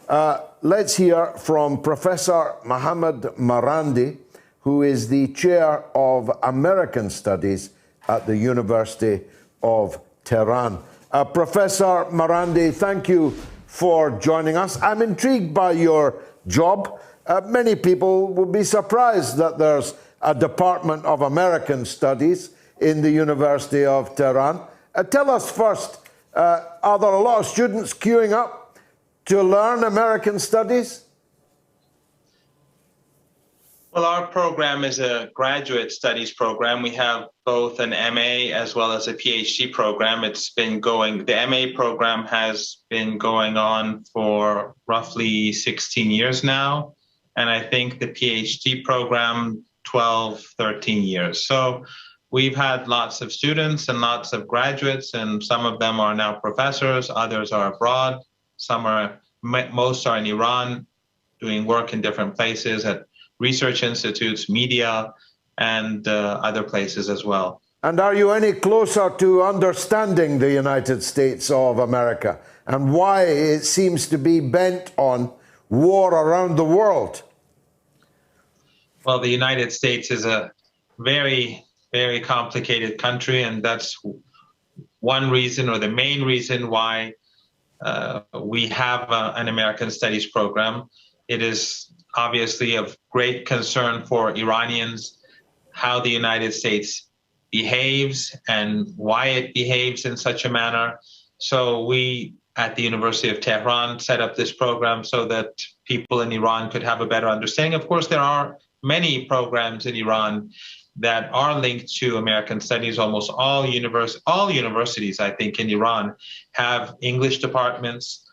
Let's hear from Professor Mohammad Marandi, who is the chair of American Studies at the University of Tehran. Professor Marandi, thank you for joining us. I'm intrigued by your job. Many people would be surprised that there's a Department of American Studies in the University of Tehran. Tell us first, are there a lot of students queuing up to learn American Studies? Well, our program is a graduate studies program. We have both an MA as well as a PhD program. It's been going, the MA program has been going on for roughly 16 years now. And I think the PhD program, 12, 13 years. So we've had lots of students and lots of graduates, and some of them are now professors, others are abroad, most are in Iran, doing work in different places at research institutes, media, and other places as well. And are you any closer to understanding the United States of America and why it seems to be bent on war around the world? Well, the United States is a very, very complicated country, and that's one reason, or the main reason, why we have an American Studies program. It is obviously of great concern for Iranians how the United States behaves and why it behaves in such a manner. So we at the University of Tehran set up this program so that people in Iran could have a better understanding. Of course, there are many programs in Iran that are linked to American Studies. Almost all universities, I think, in Iran have English departments.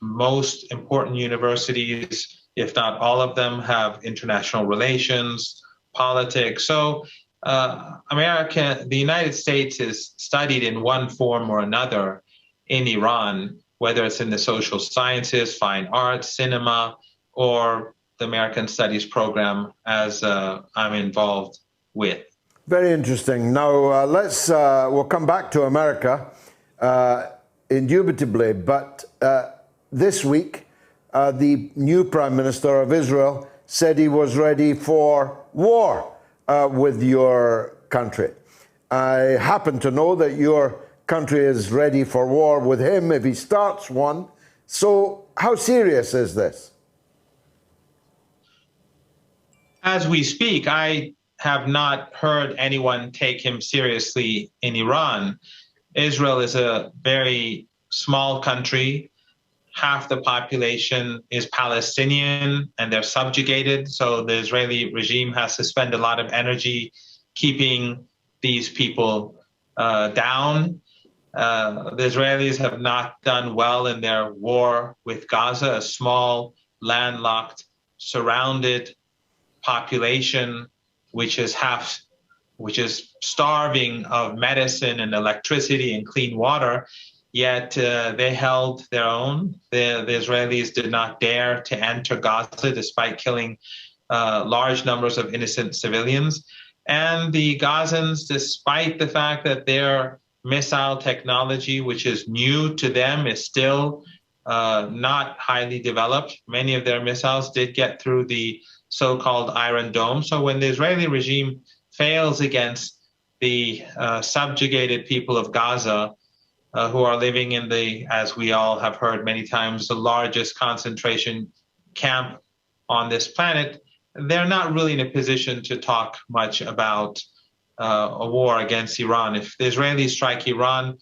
Most important universities, if not all of them, have international relations, politics. So the United States is studied in one form or another in Iran, whether it's in the social sciences, fine arts, cinema, or the American Studies program, as I'm involved with. Very interesting. Now, we'll come back to America, indubitably, but this week, the new Prime Minister of Israel said he was ready for war with your country. I happen to know that your country is ready for war with him if he starts one. So how serious is this? As we speak, I have not heard anyone take him seriously in Iran. Israel is a very small country. Half the population is Palestinian and they're subjugated. So the Israeli regime has to spend a lot of energy keeping these people down. The Israelis have not done well in their war with Gaza, a small, landlocked, surrounded population which is starving of medicine and electricity and clean water, yet they held their own. The Israelis did not dare to enter Gaza despite killing large numbers of innocent civilians. And the Gazans, despite the fact that their missile technology, which is new to them, is still not highly developed, many of their missiles did get through the so-called Iron Dome. So when the Israeli regime fails against the subjugated people of Gaza, who are living in the, as we all have heard many times, the largest concentration camp on this planet, they're not really in a position to talk much about a war against Iran. If the Israelis strike Iran,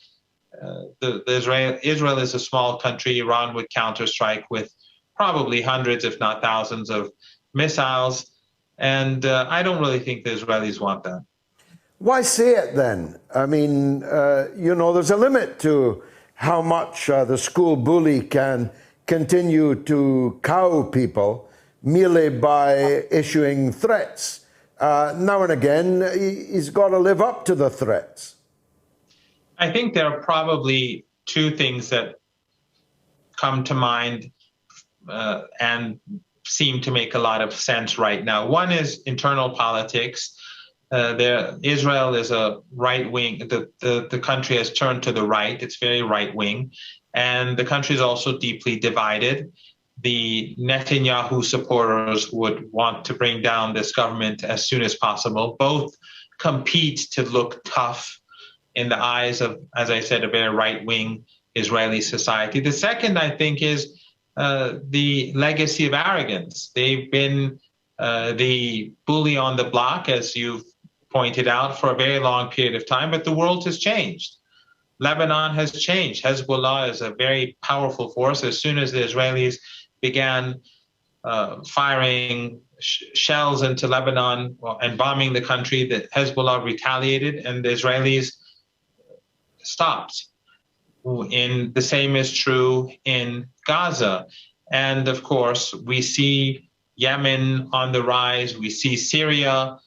Israel is a small country. Iran would counterstrike with probably hundreds, if not thousands, of missiles. And I don't really think the Israelis want that. Why say it then? I mean, you know, there's a limit to how much the school bully can continue to cow people merely by issuing threats. Now and again, he's got to live up to the threats. I think there are probably two things that come to mind and seem to make a lot of sense right now. One is internal politics. Israel is a right wing. The country has turned to the right. It's very right wing. and the country is also deeply divided. The Netanyahu supporters would want to bring down this government as soon as possible. Both compete to look tough in the eyes of, as I said, a very right-wing Israeli society. The second, I think, is the legacy of arrogance. They've been the bully on the block, as you've pointed out, for a very long period of time, but the world has changed. Lebanon has changed. Hezbollah is a very powerful force. As soon as the Israelis began firing shells into Lebanon and bombing the country, that Hezbollah retaliated and the Israelis stopped. And the same is true in Gaza. And of course, we see Yemen on the rise. We see Syria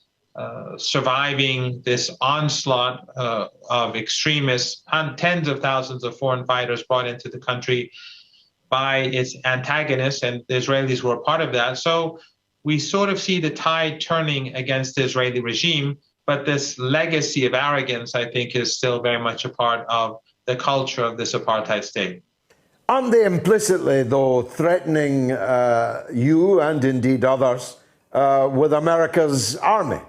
surviving this onslaught of extremists, tens of thousands of foreign fighters brought into the country by its antagonists, and the Israelis were a part of that. So we sort of see the tide turning against the Israeli regime, but this legacy of arrogance, I think, is still very much a part of the culture of this apartheid state. Aren't they implicitly, though, threatening you and indeed others with America's army?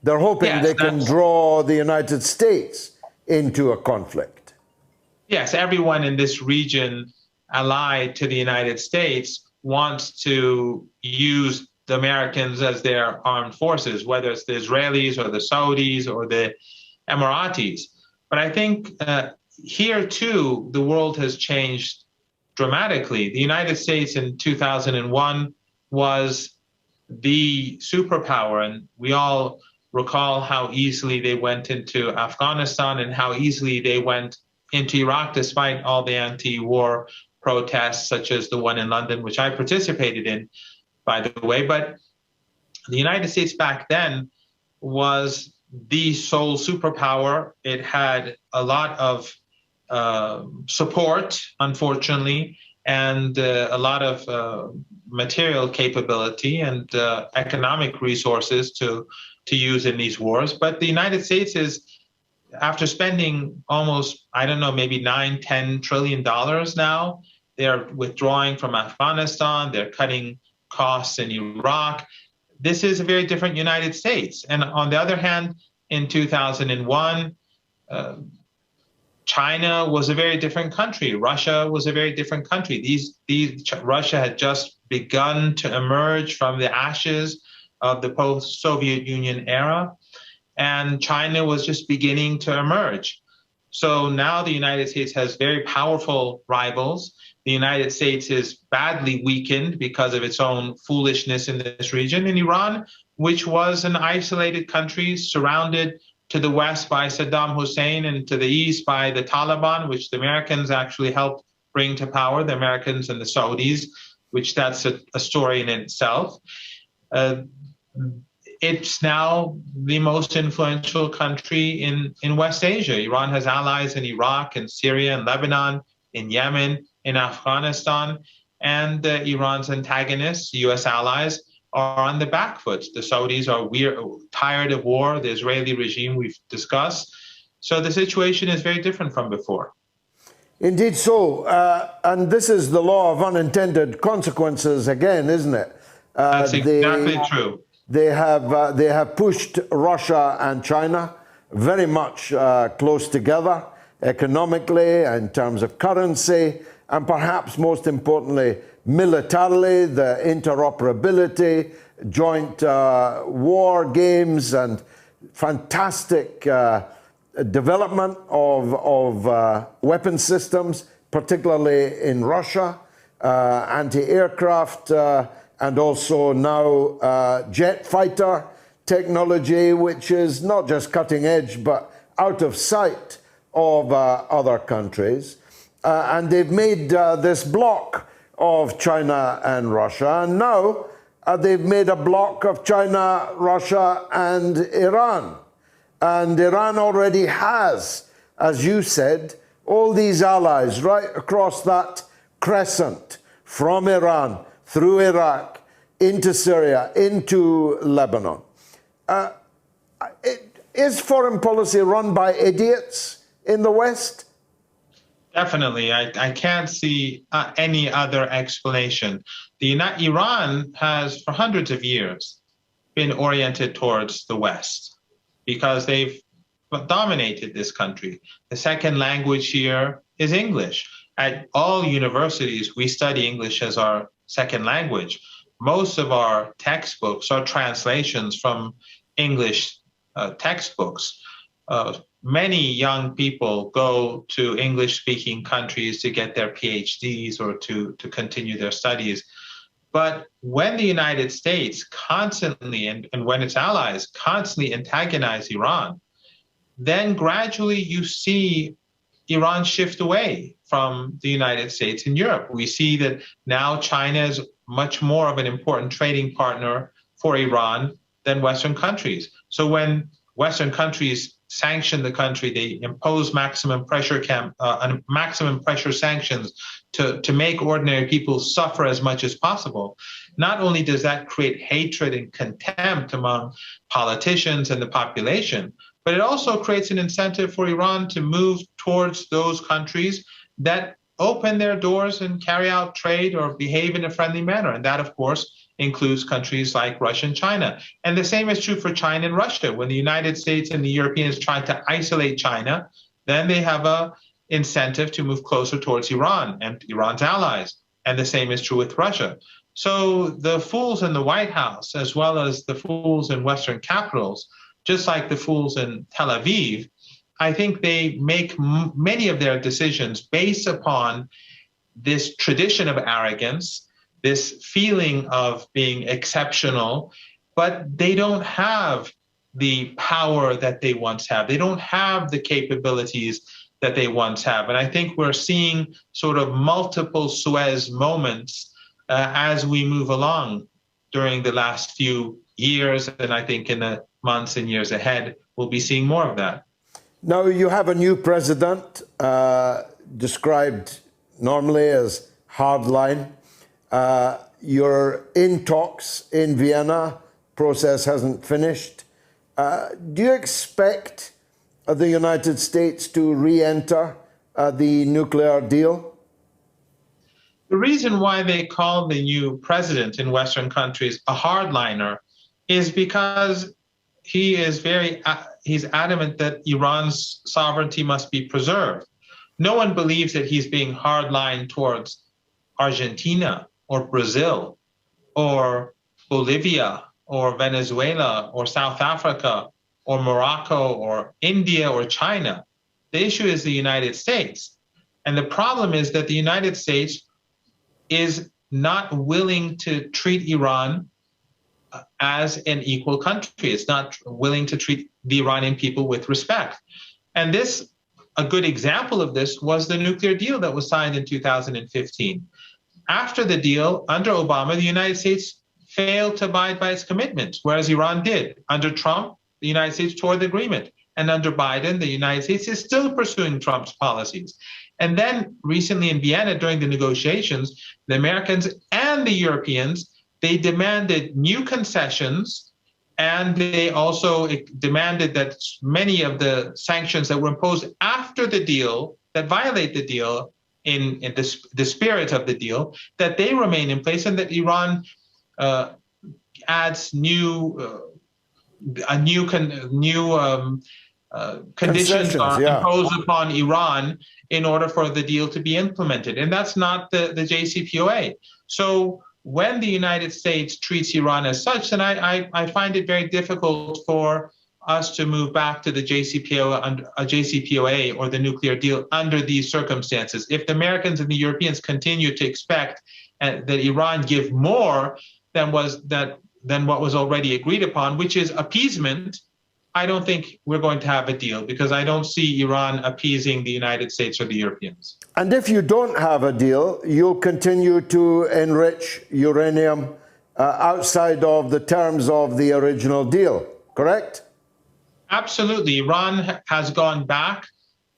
They're hoping they can draw the United States into a conflict. Yes, everyone in this region allied to the United States wants to use the Americans as their armed forces, whether it's the Israelis or the Saudis or the Emiratis. But I think here, too, the world has changed dramatically. The United States in 2001 was the superpower, and we all recall how easily they went into Afghanistan and how easily they went into Iraq, despite all the anti-war protests, such as the one in London, which I participated in, by the way. But the United States back then was the sole superpower. It had a lot of support, unfortunately, and a lot of material capability and economic resources to use in these wars. But the United States is, after spending almost, I don't know, maybe $9–10 trillion now, they're withdrawing from Afghanistan, they're cutting costs in Iraq. This is a very different United States. And on the other hand, in 2001, China was a very different country. Russia was a very different country. Russia had just begun to emerge from the ashes of the post-Soviet Union era, and China was just beginning to emerge. So now the United States has very powerful rivals. The United States is badly weakened because of its own foolishness in this region. And Iran, which was an isolated country surrounded to the west by Saddam Hussein and to the east by the Taliban, which the Americans actually helped bring to power, the Americans and the Saudis, which that's a story in itself. It's now the most influential country in West Asia. Iran has allies in Iraq and Syria and Lebanon, in Yemen, in Afghanistan, and Iran's antagonists, U.S. allies, are on the back foot. The Saudis are tired of war, the Israeli regime we've discussed. So the situation is very different from before. Indeed so. And this is the law of unintended consequences again, isn't it? That's exactly true. They have pushed Russia and China very much close together economically, in terms of currency, and perhaps most importantly, militarily, the interoperability, joint war games, and fantastic development of weapon systems, particularly in Russia, anti-aircraft, and also now jet fighter technology, which is not just cutting edge, but out of sight of other countries. And they've made this bloc of China and Russia. And now they've made a bloc of China, Russia, and Iran. And Iran already has, as you said, all these allies right across that crescent, from Iran through Iraq, into Syria, into Lebanon. Is foreign policy run by idiots in the West? Definitely. I can't see any other explanation. Iran has, for hundreds of years, been oriented towards the West because they've dominated this country. The second language here is English. At all universities, we study English as our second language. Most of our textbooks are translations from English textbooks. Many young people go to English-speaking countries to get their PhDs or to continue their studies. But when the United States constantly, and when its allies constantly antagonize Iran, then gradually you see Iran shift away from the United States and Europe. We see that now China is much more of an important trading partner for Iran than Western countries. So when Western countries sanction the country, they impose maximum pressure sanctions to make ordinary people suffer as much as possible. Not only does that create hatred and contempt among politicians and the population, but it also creates an incentive for Iran to move towards those countries that open their doors and carry out trade or behave in a friendly manner. And that, of course, includes countries like Russia and China. And the same is true for China and Russia. When the United States and the Europeans try to isolate China, then they have an incentive to move closer towards Iran and Iran's allies. And the same is true with Russia. So the fools in the White House, as well as the fools in Western capitals, just like the fools in Tel Aviv, I think they make many of their decisions based upon this tradition of arrogance, this feeling of being exceptional, but they don't have the power that they once have. They don't have the capabilities that they once have. And I think we're seeing sort of multiple Suez moments as we move along during the last few years. And I think in the months and years ahead, we'll be seeing more of that. Now, you have a new president described normally as hardline. You're in talks in Vienna. Process hasn't finished. Do you expect the United States to re-enter the nuclear deal? The reason why they call the new president in Western countries a hardliner is because he's adamant that Iran's sovereignty must be preserved. No one believes that he's being hardline towards Argentina or Brazil or Bolivia or Venezuela or South Africa or Morocco or India or China. The issue is the United States. And the problem is that the United States is not willing to treat Iran as an equal country. It's not willing to treat the Iranian people with respect. And a good example of this was the nuclear deal that was signed in 2015. After the deal, under Obama, the United States failed to abide by its commitments, whereas Iran did. Under Trump, the United States tore the agreement. And under Biden, the United States is still pursuing Trump's policies. And then recently in Vienna, during the negotiations, the Americans and the Europeans, they demanded new concessions, and they also demanded that many of the sanctions that were imposed after the deal, that violate the deal in the spirit of the deal, that they remain in place, and that Iran adds conditions are imposed upon Iran in order for the deal to be implemented. And that's not the JCPOA. So when the United States treats Iran as such, then I find it very difficult for us to move back to the JCPOA or the nuclear deal under these circumstances. If the Americans and the Europeans continue to expect that Iran give more than what was already agreed upon, which is appeasement, I don't think we're going to have a deal, because I don't see Iran appeasing the United States or the Europeans. And if you don't have a deal, you'll continue to enrich uranium outside of the terms of the original deal, correct? Absolutely. Iran has gone back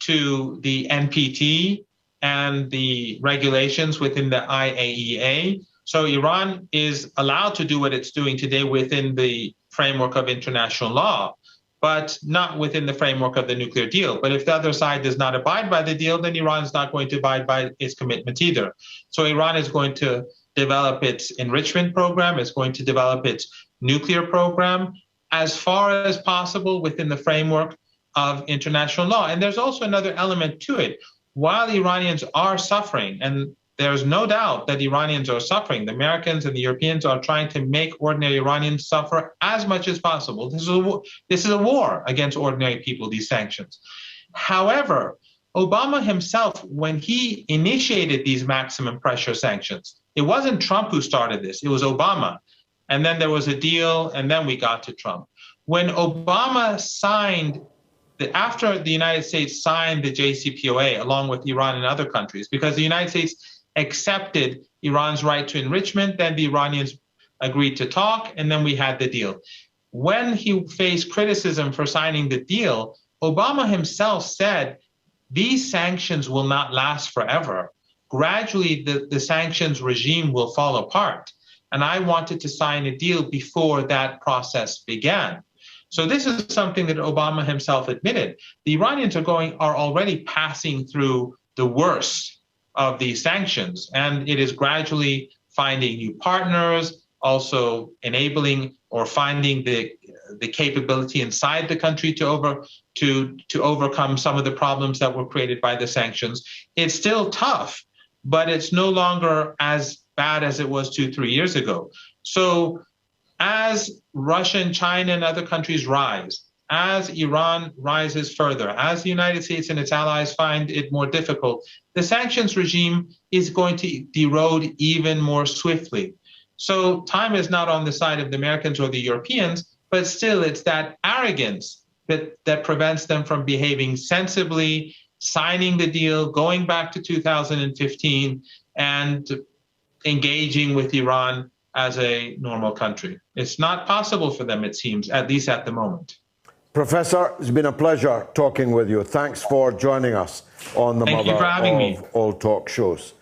to the NPT and the regulations within the IAEA. So Iran is allowed to do what it's doing today within the framework of international law. but not within the framework of the nuclear deal. But if the other side does not abide by the deal, then Iran is not going to abide by its commitment either. So Iran is going to develop its enrichment program, it's going to develop its nuclear program as far as possible within the framework of international law. And there's also another element to it. While Iranians are suffering, and there's no doubt that Iranians are suffering, the Americans and the Europeans are trying to make ordinary Iranians suffer as much as possible. This is a war against ordinary people, these sanctions. However, Obama himself, when he initiated these maximum pressure sanctions, it wasn't Trump who started this, it was Obama. And then there was a deal, and then we got to Trump. When Obama signed, after the United States signed the JCPOA, along with Iran and other countries, because the United States accepted Iran's right to enrichment, then the Iranians agreed to talk, and then we had the deal. When he faced criticism for signing the deal, Obama himself said, these sanctions will not last forever. Gradually, the sanctions regime will fall apart. And I wanted to sign a deal before that process began. So this is something that Obama himself admitted. The Iranians are already passing through the worst of these sanctions, and it is gradually finding new partners, also enabling or finding the capability inside the country to overcome some of the problems that were created by the sanctions. It's still tough, but it's no longer as bad as it was 2-3 years ago. So as Russia and China and other countries rise, as Iran rises further, as the United States and its allies find it more difficult, the sanctions regime is going to erode even more swiftly. So time is not on the side of the Americans or the Europeans, but still it's that arrogance that prevents them from behaving sensibly, signing the deal, going back to 2015, and engaging with Iran as a normal country. It's not possible for them, it seems, at least at the moment. Professor, it's been a pleasure talking with you. Thanks for joining us on the Mother of All Talk shows.